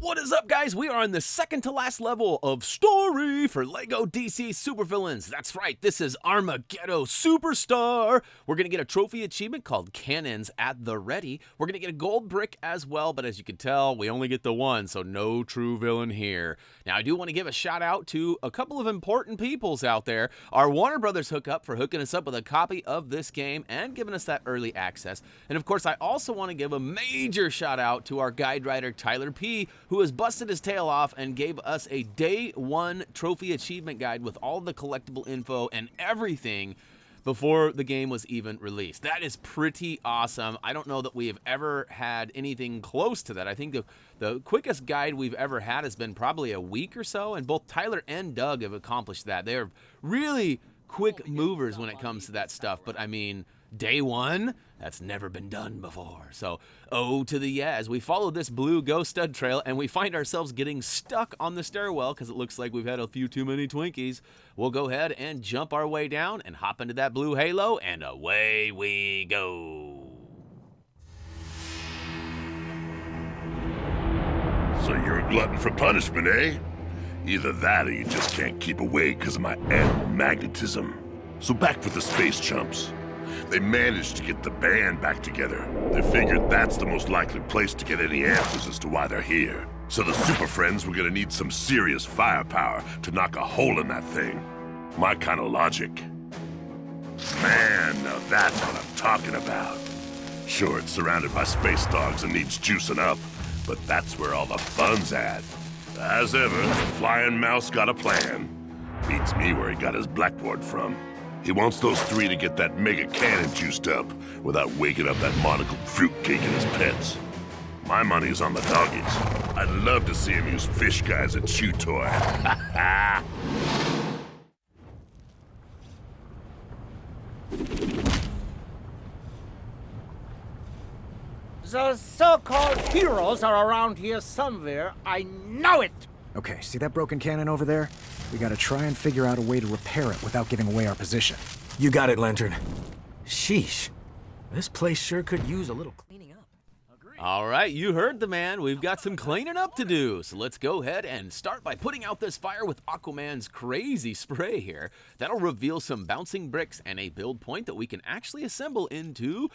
What is up, guys? We are on the second to last level of Story for LEGO DC Supervillains. That's right, this is Arma-Ghetto Superstar. We're going to get a trophy achievement called Cannons at the Ready. We're going to get a gold brick as well, but as you can tell, we only get the one, so no true villain here. Now, I do want to give a shout out to a couple of important peoples out there. Our Warner Brothers hookup for hooking us up with a copy of this game and giving us that early access. And of course, I also want to give a major shout out to our guide writer, Tyler P., who has busted his tail off and gave us a day one trophy achievement guide with all the collectible info and everything before the game was even released. That is pretty awesome. I don't know that we have ever had anything close to that. I think the quickest guide we've ever had has been probably a week or so, and both Tyler and Doug have accomplished that. They're really quick movers when it comes to that stuff, but I mean, day one? That's never been done before. So, to the yes. We follow this blue ghost stud trail, and we find ourselves getting stuck on the stairwell because it looks like we've had a few too many Twinkies. We'll go ahead and jump our way down and hop into that blue halo, and away we go. So you're a glutton for punishment, eh? Either that or you just can't keep away because of my animal magnetism. So back with the space chumps. They managed to get the band back together. They figured that's the most likely place to get any answers as to why they're here. So the Super Friends were gonna need some serious firepower to knock a hole in that thing. My kind of logic. Man, now that's what I'm talking about. Sure, it's surrounded by space dogs and needs juicing up, but that's where all the fun's at. As ever, the Flying Mouse got a plan. Beats me where he got his blackboard from. He wants those three to get that mega cannon juiced up without waking up that monocled fruitcake and his pets. My money's on the doggies. I'd love to see him use fish guy as a chew toy. Ha ha! The so-called heroes are around here somewhere. I know it! Okay, see that broken cannon over there? We gotta try and figure out a way to repair it without giving away our position. You got it, Lantern. Sheesh. This place sure could use a little cleaning up. All right, you heard the man. We've got some cleaning up to do. So let's go ahead and start by putting out this fire with Aquaman's crazy spray here. That'll reveal some bouncing bricks and a build point that we can actually assemble into...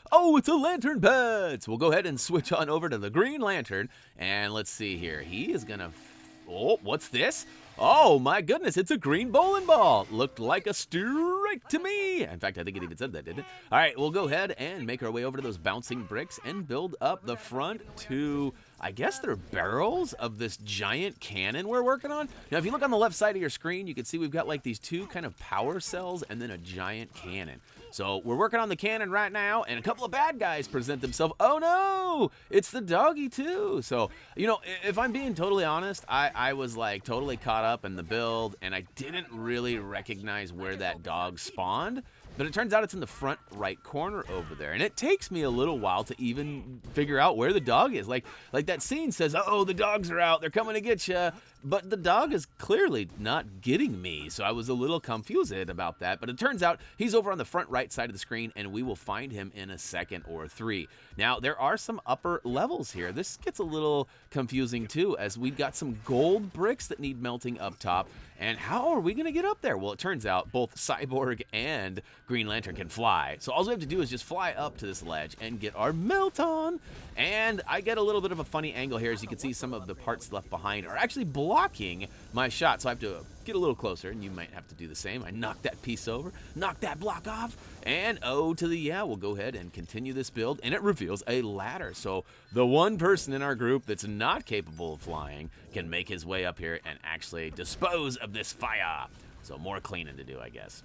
Oh, it's a lantern pet! So we'll go ahead and switch on over to the Green Lantern. And let's see here. He is gonna... Oh, what's this? Oh my goodness, it's a green bowling ball. Looked like a strike to me. In fact, I think it even said that, didn't it? All right, we'll go ahead and make our way over to those bouncing bricks and build up the front to, I guess they're barrels of this giant cannon we're working on. Now, if you look on the left side of your screen, you can see we've got like these two kind of power cells and then a giant cannon. So we're working on the cannon right now, and a couple of bad guys present themselves. Oh no, it's the doggy too. So, you know, if I'm being totally honest, I was like totally caught up in the build, and I didn't really recognize where that dog spawned. But it turns out it's in the front right corner over there. And it takes me a little while to even figure out where the dog is. Like that scene says, oh, the dogs are out. They're coming to get you. But the dog is clearly not getting me. So I was a little confused about that. But it turns out he's over on the front right side of the screen, and we will find him in a second or three. Now, there are some upper levels here. This gets a little confusing too, as we've got some gold bricks that need melting up top. And how are we going to get up there? Well, it turns out both Cyborg and Green Lantern can fly. So all we have to do is just fly up to this ledge and get our melt on. And I get a little bit of a funny angle here. As you can see, some of the parts left behind are actually blocking my shot. So I have to get a little closer, and you might have to do the same. I knock that piece over, knock that block off, and to the yeah, we'll go ahead and continue this build, and it reveals a ladder. So the one person in our group that's not capable of flying can make his way up here and actually dispose of this fire. So more cleaning to do, I guess.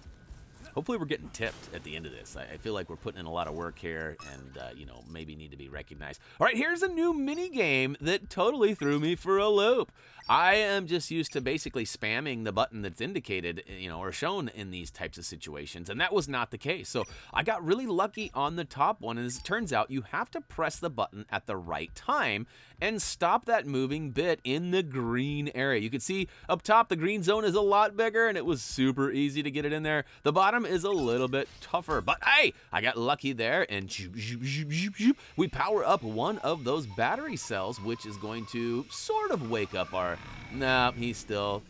Hopefully we're getting tipped at the end of this. I feel like we're putting in a lot of work here and, you know, maybe need to be recognized. All right, here's a new mini game that totally threw me for a loop. I am just used to basically spamming the button that's indicated, you know, or shown in these types of situations, and that was not the case. So I got really lucky on the top one, and as it turns out, you have to press the button at the right time and stop that moving bit in the green area. You can see up top the green zone is a lot bigger, and it was super easy to get it in there. The bottom arm is a little bit tougher. But hey, I got lucky there, and we power up one of those battery cells, which is going to sort of wake up our... Nah, he's still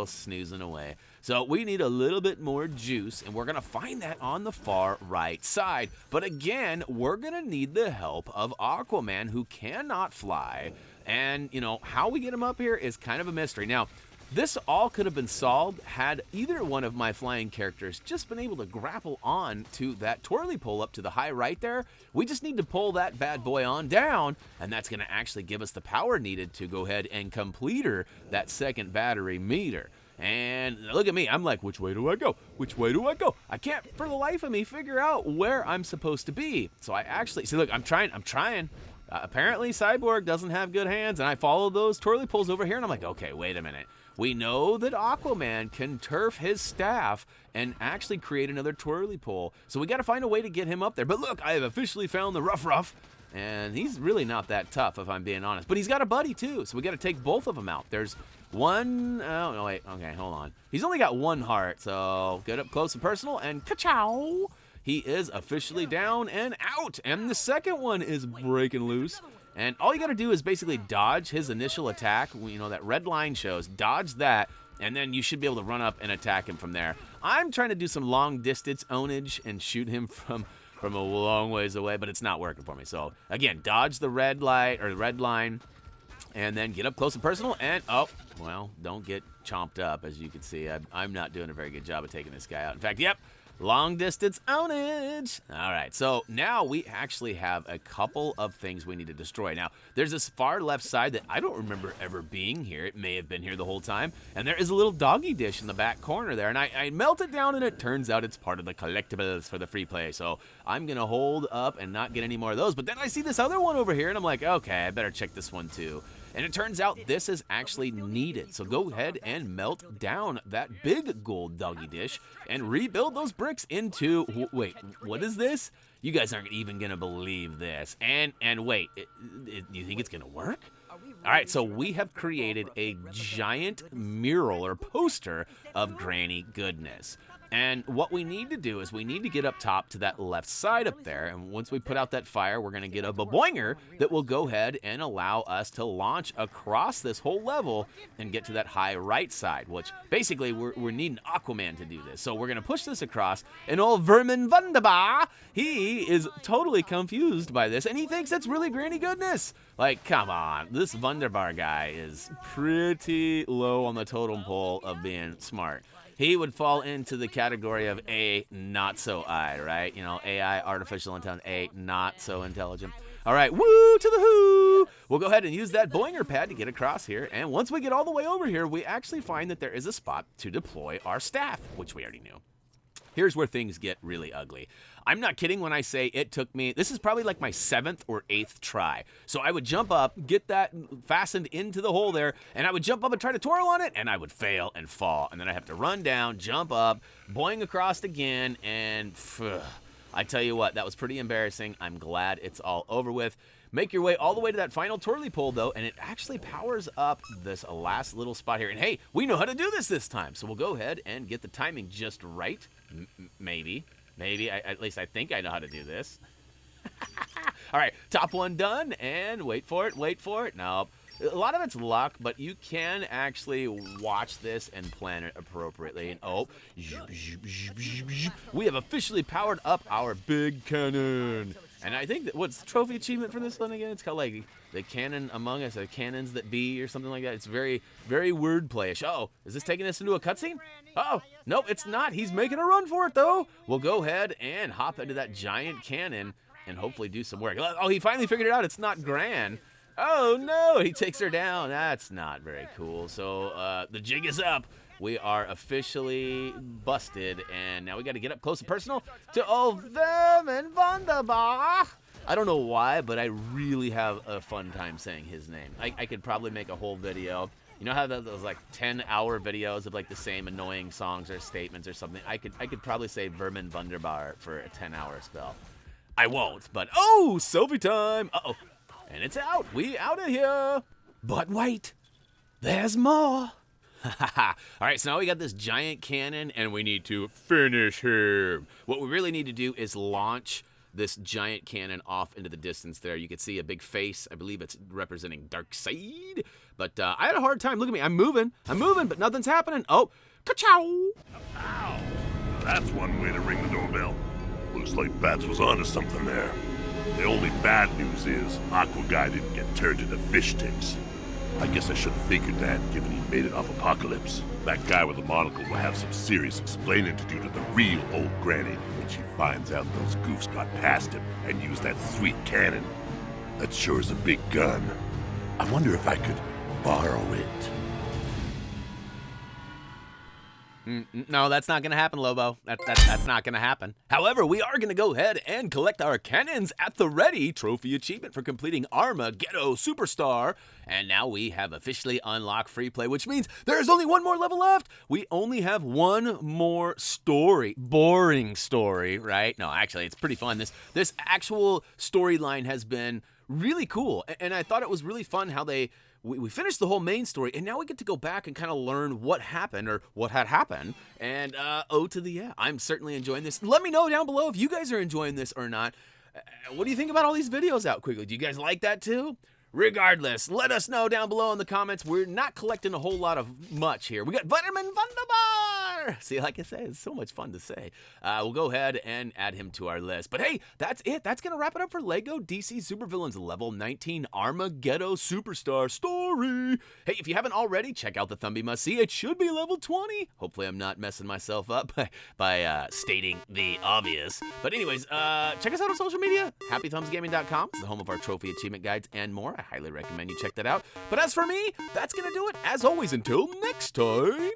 snoozing away. So we need a little bit more juice, and we're going to find that on the far right side. But again, we're going to need the help of Aquaman, who cannot fly. And, you know, how we get him up here is kind of a mystery. Now, this all could have been solved had either one of my flying characters just been able to grapple on to that twirly pole up to the high right there. We just need to pull that bad boy on down, and that's going to actually give us the power needed to go ahead and complete that second battery meter. And look at me, I'm like, which way do I go? Which way do I go? I can't for the life of me figure out where I'm supposed to be. So I actually, see look, I'm trying. Apparently Cyborg doesn't have good hands, and I follow those twirly poles over here, and I'm like, okay, wait a minute. We know that Aquaman can turf his staff and actually create another twirly pole. So we got to find a way to get him up there. But look, I have officially found the Ruff. And he's really not that tough, if I'm being honest. But he's got a buddy, too, so we got to take both of them out. There's one... Oh, no, wait. Okay, hold on. He's only got one heart, so get up close and personal, and ka-chow! He is officially down and out. And the second one is breaking loose. And all you got to do is basically dodge his initial attack. You know, that red line shows. Dodge that, and then you should be able to run up and attack him from there. I'm trying to do some long-distance ownage and shoot him from a long ways away, but it's not working for me. So again, dodge the red light or the red line, and then get up close and personal, and oh, well, don't get chomped up. As you can see, I'm not doing a very good job of taking this guy out. In fact, yep, long distance ownage. All right, so now we actually have a couple of things we need to destroy. Now, there's this far left side that I don't remember ever being here. It may have been here the whole time. And there is a little doggy dish in the back corner there. And I melt it down, and it turns out it's part of the collectibles for the free play. So I'm going to hold up and not get any more of those. But then I see this other one over here, and I'm like, okay, I better check this one too. And it turns out this is actually needed. So go ahead and melt down that big gold doggy dish and rebuild those bricks into... Wait, what is this? You guys aren't even going to believe this. And wait, you think it's going to work? All right, so we have created a giant mural or poster of Granny Goodness. And what we need to do is we need to get up top to that left side up there. And once we put out that fire, we're going to get a boinger that will go ahead and allow us to launch across this whole level and get to that high right side, which basically we're needing Aquaman to do this. So we're going to push this across, and old Vermin Wunderbar, he is totally confused by this, and he thinks it's really Granny Goodness. Like, come on, this Wunderbar guy is pretty low on the totem pole of being smart. He would fall into the category of A, not so I, right? You know, AI, artificial intelligence, A, not so intelligent. All right, woo to the who! We'll go ahead and use that boinger pad to get across here. And once we get all the way over here, we actually find that there is a spot to deploy our staff, which we already knew. Here's where things get really ugly. I'm not kidding when I say it took me, this is probably like my 7th or 8th try. So I would jump up, get that fastened into the hole there, and I would jump up and try to twirl on it, and I would fail and fall. And then I have to run down, jump up, boing across again, and I tell you what, that was pretty embarrassing. I'm glad it's all over with. Make your way all the way to that final twirly pole, though, and it actually powers up this last little spot here. And hey, we know how to do this time, so we'll go ahead and get the timing just right. Maybe, at least I think I know how to do this. All right, top one done, and wait for it. Nope. A lot of it's luck, but you can actually watch this and plan it appropriately. And oh, we have officially powered up our big cannon. And I think that what's the trophy achievement for this one again? It's called like the Cannon Among Us, or Cannons That Be, or something like that. It's very, very wordplayish. Oh, is this taking us into a cutscene? Oh, nope, it's not. He's making a run for it, though. We'll go ahead and hop into that giant cannon and hopefully do some work. Oh, he finally figured it out. It's not Gran. Oh, no, he takes her down. That's not very cool. So the jig is up. We are officially busted, and now we got to get up close and personal to old Vermin Wunderbar. I don't know why, but I really have a fun time saying his name. I could probably make a whole video. You know how those like 10-hour videos of like the same annoying songs or statements or something? I could probably say Vermin Wunderbar for a 10-hour spell. I won't, but oh, selfie time. Uh-oh. And it's out. We out of here. But wait, there's more. All right, so now we got this giant cannon, and we need to finish him. What we really need to do is launch this giant cannon off into the distance there. You can see a big face. I believe it's representing Darkseid. But I had a hard time. Look at me. I'm moving, but nothing's happening. Oh, ka-chow! Ow! That's one way to ring the doorbell. Looks like Bats was onto something there. The only bad news is Aqua Guy didn't get turned into fish sticks. I guess I should have figured that, given he made it off Apocalypse. That guy with the monocle will have some serious explaining to do to the real old granny when she finds out those goofs got past him and used that sweet cannon. That sure is a big gun. I wonder if I could borrow it. No, that's not going to happen, Lobo. That's not going to happen. However, we are going to go ahead and collect our cannons at the ready trophy achievement for completing Arma-Ghetto Superstar. And now we have officially unlocked free play, which means there's only one more level left. We only have one more story. Boring story, right? No, actually, it's pretty fun. This actual storyline has been really cool. And I thought it was really fun how we finished the whole main story, and now we get to go back and kind of learn what happened or what had happened. And oh to the yeah, I'm certainly enjoying this. Let me know down below if you guys are enjoying this or not. What do you think about all these videos out quickly? Do you guys like that too? Regardless, let us know down below in the comments. We're not collecting a whole lot of much here. We got Vitamin Wunderbar! See, like I say, it's so much fun to say. We'll go ahead and add him to our list. But hey, that's it. That's going to wrap it up for LEGO DC Supervillains Level 19 Arma-Ghetto Superstar Story. Hey, if you haven't already, check out the Thumbie Must See. It should be level 20. Hopefully I'm not messing myself up by stating the obvious. But anyways, check us out on social media. HappyThumbsGaming.com is the home of our trophy achievement guides and more. I highly recommend you check that out. But as for me, that's going to do it. As always, until next time.